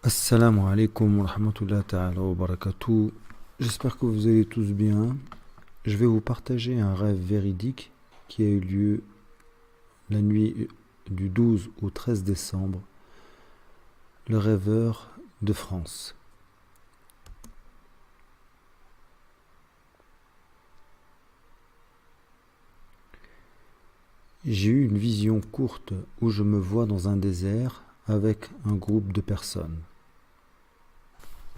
Assalamu alaikum wa rahmatullahi ta'ala wa barakatuh. J'espère que vous allez tous bien. Je vais vous partager un rêve véridique qui a eu lieu la nuit du 12 au 13 décembre. Le rêveur de France. J'ai eu une vision courte où je me vois dans un désert avec un groupe de personnes.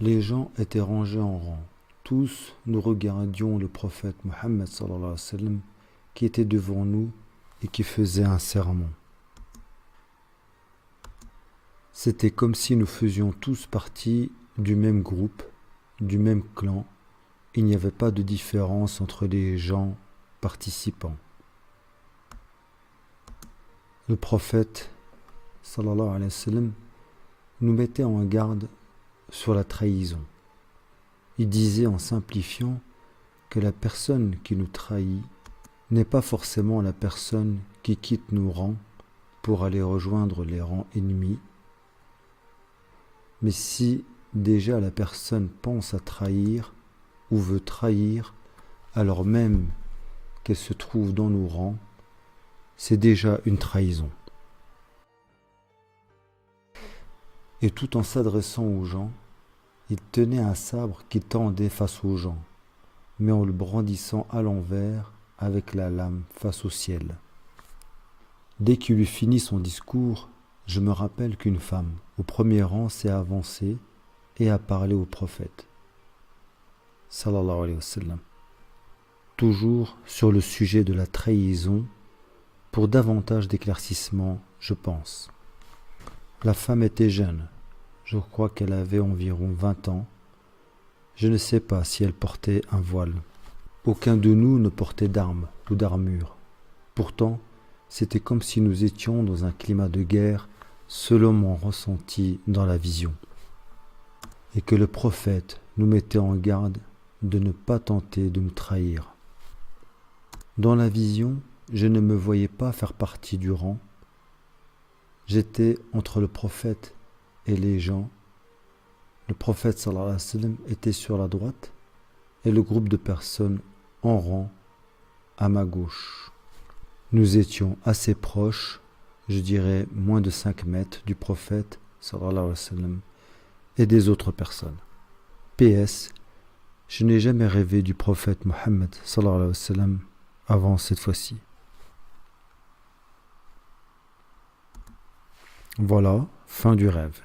Les gens étaient rangés en rang. Tous, nous regardions le prophète Mohammed sallallahu alayhi wa sallam qui était devant nous et qui faisait un sermon. C'était comme si nous faisions tous partie du même groupe, du même clan. Il n'y avait pas de différence entre les gens participants. Le prophète sallallahu alayhi wa sallam nous mettait en garde sur la trahison. Il disait en simplifiant que la personne qui nous trahit n'est pas forcément la personne qui quitte nos rangs pour aller rejoindre les rangs ennemis, mais si déjà la personne pense à trahir ou veut trahir alors même qu'elle se trouve dans nos rangs, c'est déjà une trahison. Et tout en s'adressant aux gens, il tenait un sabre qu'il tendait face aux gens, mais en le brandissant à l'envers avec la lame face au ciel. Dès qu'il eut fini son discours, je me rappelle qu'une femme, au premier rang, s'est avancée et a parlé au prophète, sallallahu alayhi wa sallam, toujours sur le sujet de la trahison, pour davantage d'éclaircissement, je pense. La femme était jeune. Je crois qu'elle avait environ 20 ans. Je ne sais pas si elle portait un voile. Aucun de nous ne portait d'armes ou d'armure. Pourtant, c'était comme si nous étions dans un climat de guerre, selon mon ressenti dans la vision. Et que le prophète nous mettait en garde de ne pas tenter de nous trahir. Dans la vision, je ne me voyais pas faire partie du rang. J'étais entre le prophète et les gens. Le prophète sallallahu alayhi wa sallam était sur la droite et le groupe de personnes en rang à ma gauche. Nous étions assez proches, je dirais moins de 5 mètres du prophète sallallahu alayhi wa sallam et des autres personnes. PS, je n'ai jamais rêvé du prophète Mohammed sallallahu alayhi wa sallam avant cette fois-ci. Voilà, fin du rêve.